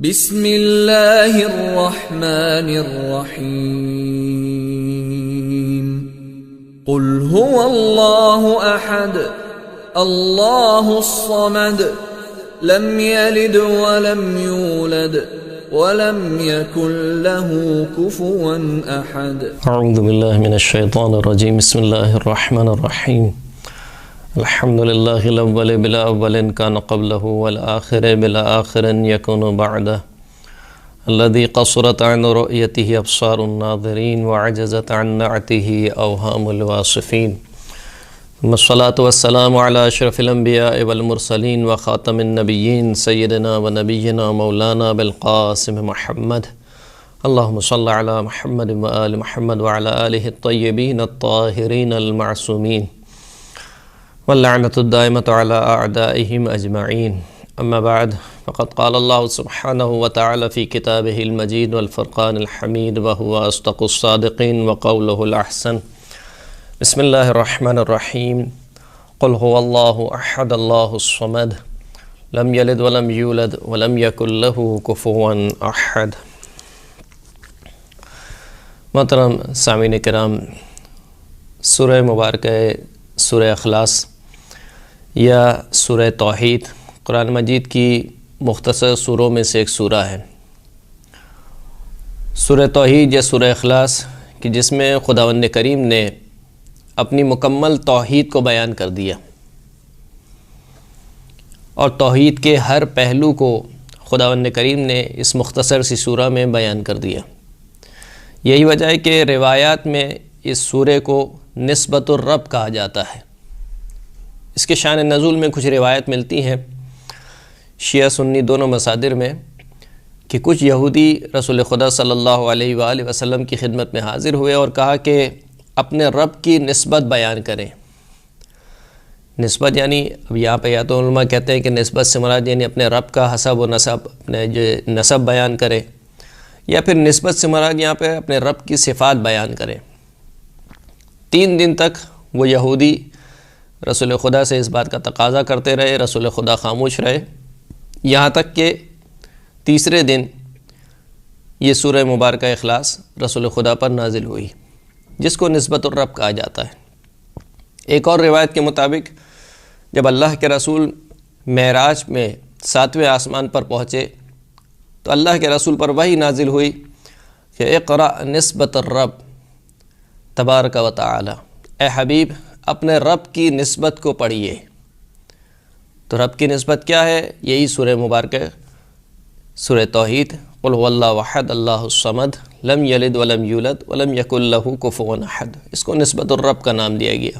بسم اللہ الرحمن الرحیم قل هو اللہ احد اللہ الصمد لم یلد ولم یولد ولم یکن له کفوا احد۔ اعوذ باللہ من الشیطان الرجیم، بسم اللہ الرحمن الرحیم۔ الحمد للہ الاول بلا اول کان قبلہ والآخر بلا آخر یکون بعدہ الذی قصرت عن رؤیتہ ابصار الناظرین وعجزت عن نعتہ اوہام الواصفین، ثم الصلاة والسلام علی اشرف الانبیاء والمرسلین وخاتم النبیین سیدنا ونبینا مولانا بالقاسم محمد، اللہم صل علی محمد وآل محمد وعلی آلہ الطیبین الطاہرین المعصومین واللعنة الدائمة على أعدائهم أجمعين، أما بعد فقد قال الله سبحانه وتعالى في كتابه المجيد والفرقان الحميد وهو أصدق الصادقين وقوله الأحسن، بسم الله الرحمن الرحيم قل هو الله أحد الله الصمد لم يلد ولم يولد ولم يكن له كفوا أحد۔ محترم سامعین کرام، سورہ مبارکہ سورہ اخلاص یا سورہ توحید قرآن مجید کی مختصر سوروں میں سے ایک سورہ ہے۔ سورہ توحید یا سورہ اخلاص کہ جس میں خداوند کریم نے اپنی مکمل توحید کو بیان کر دیا اور توحید کے ہر پہلو کو خداوند کریم نے اس مختصر سی سورہ میں بیان کر دیا۔ یہی وجہ ہے کہ روایات میں اس سورہ کو نسبت الرب کہا جاتا ہے۔ اس کے شان نزول میں کچھ روایت ملتی ہیں شیعہ سنی دونوں مصادر میں کہ کچھ یہودی رسول خدا صلی اللہ علیہ وآلہ وسلم کی خدمت میں حاضر ہوئے اور کہا کہ اپنے رب کی نسبت بیان کریں۔ نسبت یعنی اب یہاں پہ یا تو علماء کہتے ہیں کہ نسبت سے مراد یعنی اپنے رب کا حسب و نسب، اپنے جو نسب بیان کریں، یا پھر نسبت سے مراد یہاں پہ اپنے رب کی صفات بیان کریں۔ 3 دن تک وہ یہودی رسول خدا سے اس بات کا تقاضا کرتے رہے، رسول خدا خاموش رہے، یہاں تک کہ تیسرے دن یہ سورہ مبارکہ اخلاص رسول خدا پر نازل ہوئی، جس کو نسبت الرب کہا جاتا ہے۔ ایک اور روایت کے مطابق جب اللہ کے رسول معراج میں 7ویں آسمان پر پہنچے تو اللہ کے رسول پر وحی نازل ہوئی کہ اقرأ نسبت الرب تبارک و تعالی، اے حبیب اپنے رب کی نسبت کو پڑھیے۔ تو رب کی نسبت کیا ہے؟ یہی سورہ مبارکہ سورہ توحید، قل هو اللہ احد اللہ الصمد لم یلد ولم یولد ولم یکن له کفوا احد، اس کو نسبت الرب کا نام دیا گیا۔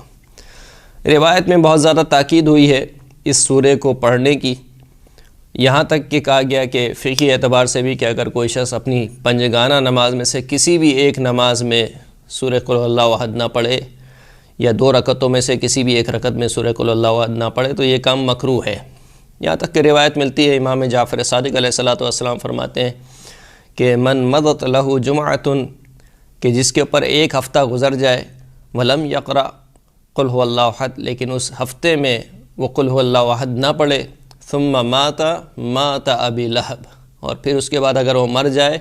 روایت میں بہت زیادہ تاکید ہوئی ہے اس سورہ کو پڑھنے کی، یہاں تک کہ کہا گیا کہ فقہی اعتبار سے بھی کہ اگر کوئی شخص اپنی پنجگانہ نماز میں سے کسی بھی ایک نماز میں سورہ قل اللہ احد نہ پڑھے یا 2 رکعتوں میں سے کسی بھی ایک رکعت میں سورہ قل اللہ احد نہ پڑھے تو یہ کام مکروہ ہے۔ یہاں تک کہ روایت ملتی ہے امام جعفر صادق علیہ السلام فرماتے ہیں کہ من مضت لہ جمعۃ، کہ جس کے اوپر ایک ہفتہ گزر جائے، ولم یقرأ قل هو اللہ احد، لیکن اس ہفتے میں وہ قل هو اللہ احد نہ پڑھے، ثم مات ابی لہب، اور پھر اس کے بعد اگر وہ مر جائے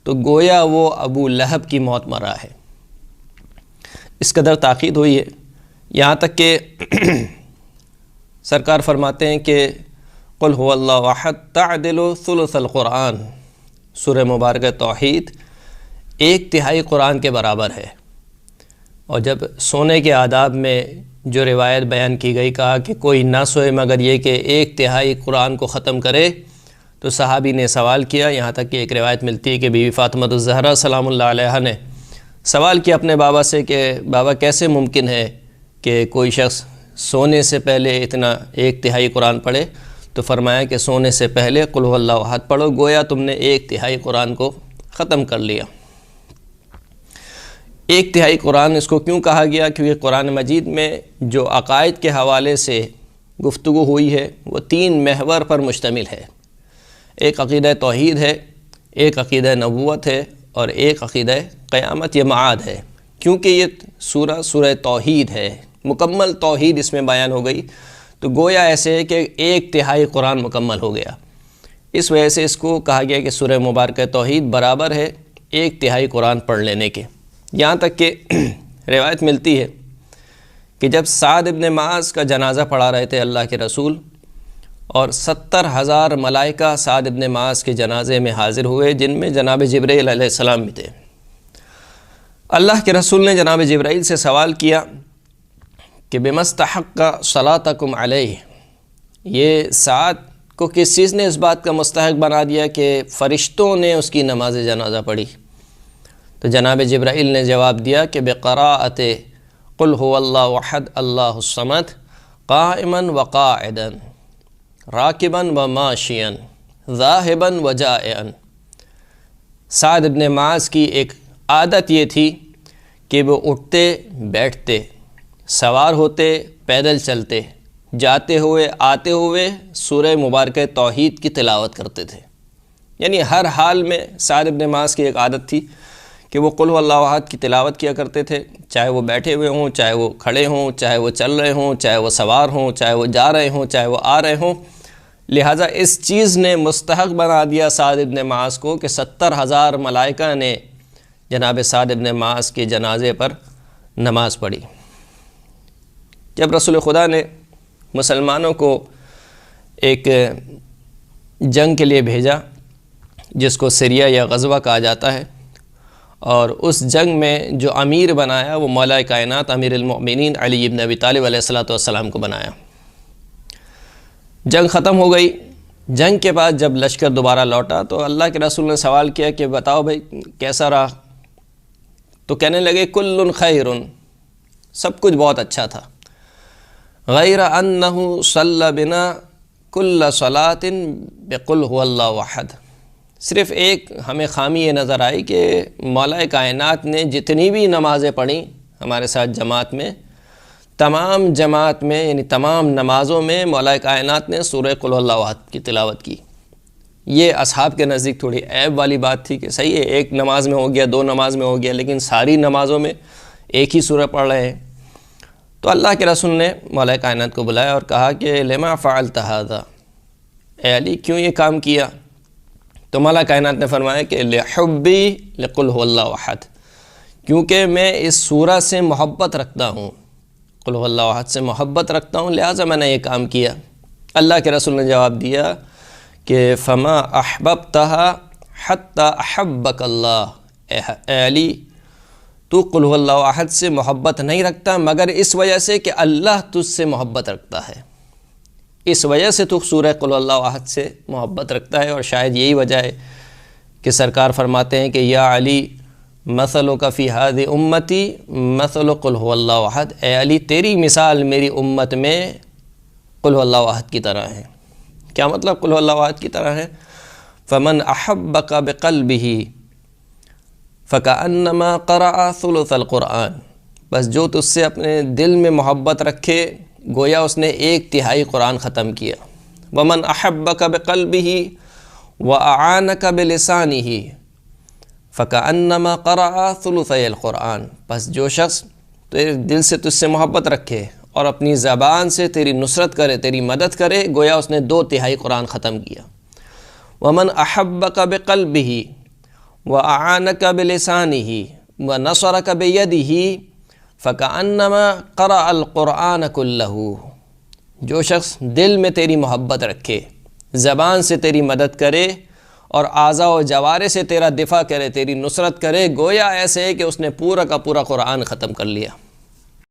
تو گویا وہ ابو لہب کی موت مرا ہے۔ اس قدر تاکید ہوئی ہے، یہاں تک کہ سرکار فرماتے ہیں کہ قل هو اللہ احد تعدل ثلث القرآن، سورہ مبارکہ توحید 1/3 قرآن کے برابر ہے۔ اور جب سونے کے آداب میں جو روایت بیان کی گئی، کہا کہ کوئی نہ سوئے مگر یہ کہ 1/3 قرآن کو ختم کرے، تو صحابی نے سوال کیا، یہاں تک کہ ایک روایت ملتی ہے کہ بی بی فاطمہ الزہرا سلام اللہ علیہا نے سوال کیا اپنے بابا سے کہ بابا کیسے ممکن ہے کہ کوئی شخص سونے سے پہلے اتنا 1/3 قرآن پڑھے؟ تو فرمایا کہ سونے سے پہلے قل هو اللہ احد پڑھو، گویا تم نے 1/3 قرآن کو ختم کر لیا۔ 1/3 قرآن اس کو کیوں کہا گیا؟ کیونکہ قرآن مجید میں جو عقائد کے حوالے سے گفتگو ہوئی ہے وہ 3 محور پر مشتمل ہے۔ ایک عقیدہ توحید ہے، ایک عقیدہ نبوت ہے، اور ایک عقیدہ قیامت یا معاد ہے۔ کیونکہ یہ سورہ توحید ہے، مکمل توحید اس میں بیان ہو گئی، تو گویا ایسے ہے کہ 1/3 قرآن مکمل ہو گیا۔ اس وجہ سے اس کو کہا گیا کہ سورہ مبارکہ توحید برابر ہے 1/3 قرآن پڑھ لینے کے۔ یہاں تک کہ روایت ملتی ہے کہ جب سعد ابن معاذ کا جنازہ پڑھا رہے تھے اللہ کے رسول، اور 70,000 ملائکہ سعد ابن معاذ کے جنازے میں حاضر ہوئے، جن میں جناب جبرائیل علیہ السلام بھی تھے۔ اللہ کے رسول نے جناب جبرائیل سے سوال کیا کہ بمستحق صلاتکم علیہ، یہ سعد کو کس چیز نے اس بات کا مستحق بنا دیا کہ فرشتوں نے اس کی نماز جنازہ پڑھی؟ تو جناب جبرائیل نے جواب دیا کہ بقراءۃ قل هو اللہ احد اللہ الصمد قائما وقاعدا راکبا وماشیا ذاہبا وجائعا۔ سعد ابن معاذ کی ایک عادت یہ تھی کہ وہ اٹھتے بیٹھتے، سوار ہوتے پیدل چلتے، جاتے ہوئے آتے ہوئے سورہ مبارکہ توحید کی تلاوت کرتے تھے۔ یعنی ہر حال میں سعد ابن معاذ کی ایک عادت تھی کہ وہ قل هو اللہ احد کی تلاوت کیا کرتے تھے، چاہے وہ بیٹھے ہوئے ہوں، چاہے وہ کھڑے ہوں، چاہے وہ چل رہے ہوں، چاہے وہ سوار ہوں، چاہے وہ جا رہے ہوں، چاہے وہ آ رہے ہوں۔ لہٰذا اس چیز نے مستحق بنا دیا سعد ابن معاذ کو کہ 70,000 ملائکہ نے جناب سعد ابن معاذ کے جنازے پر نماز پڑھی۔ جب رسول خدا نے مسلمانوں کو ایک جنگ کے لیے بھیجا جس کو سریہ یا غزوہ کہا جاتا ہے، اور اس جنگ میں جو امیر بنایا وہ مولا کائنات امیر المؤمنین علی ابن ابی طالب علیہ السلام کو بنایا۔ جنگ ختم ہو گئی۔ جنگ کے بعد جب لشکر دوبارہ لوٹا تو اللہ کے رسول نے سوال کیا کہ بتاؤ بھائی کیسا رہا؟ تو کہنے لگے کل خیر، سب کچھ بہت اچھا تھا، غیر انہ صلی بنا کل صلاۃ بقل هو اللہ احد۔ صرف ایک ہمیں خامی یہ نظر آئی کہ مولا کائنات نے جتنی بھی نمازیں پڑھیں ہمارے ساتھ جماعت میں، تمام جماعت میں یعنی تمام نمازوں میں مولا کائنات نے سورہ قل اللہ احد کی تلاوت کی۔ یہ اصحاب کے نزدیک تھوڑی عیب والی بات تھی کہ صحیح ہے ایک نماز میں ہو گیا، 2 نماز میں ہو گیا، لیکن ساری نمازوں میں ایک ہی سورہ پڑھ رہے ہیں۔ تو اللہ کے رسول نے مولا کائنات کو بلایا اور کہا کہ لما فعلت ھذا، اے علی کیوں یہ کام کیا؟ تو مولا کائنات نے فرمایا کہ لحبی لقل هو اللہ احد، کیونکہ میں اس سورہ سے محبت رکھتا ہوں، قل هو اللہ احد سے محبت رکھتا ہوں، لہٰذا میں نے یہ کام کیا۔ اللہ کے رسول نے جواب دیا کہ فما احببتها حتی احبک اللہ، اے علی تو قل هو اللہ احد سے محبت نہیں رکھتا مگر اس وجہ سے کہ اللہ تجھ سے محبت رکھتا ہے، اس وجہ سے تو سورہ قل اللہ احد سے محبت رکھتا ہے۔ اور شاید یہی وجہ ہے کہ سرکار فرماتے ہیں کہ یا علی مثلک فی ھذہ امتی مثل قل هو اللہ احد، اے علی تیری مثال میری امت میں قل هو اللہ احد کی طرح ہے۔ کیا مطلب قل هو اللہ احد کی طرح ہے؟ فمن احبک بقلبہ فکأنما قرأ ثلث القرآن، بس جو تجھ سے اپنے دل میں محبت رکھے گویا اس نے 1/3 قرآن ختم کیا۔ ومن احبک بقلبہ واعانک بلسانہ فکأنما قرأ ثلثی القرآن، بس جو شخص تیرے دل سے تجھ سے محبت رکھے اور اپنی زبان سے تیری نصرت کرے، تیری مدد کرے، گویا اس نے 2/3 قرآن ختم کیا۔ ومن احبک بقلبہ واعانک بلسانہ ونصرک بیدہ فکأنما قرأ القرآن کلہ، جو شخص دل میں تیری محبت رکھے، زبان سے تیری مدد کرے اور اعضاء و جوارح سے تیرا دفاع کرے، تیری نصرت کرے، گویا ایسے ہے کہ اس نے پورا کا پورا قرآن ختم کر لیا۔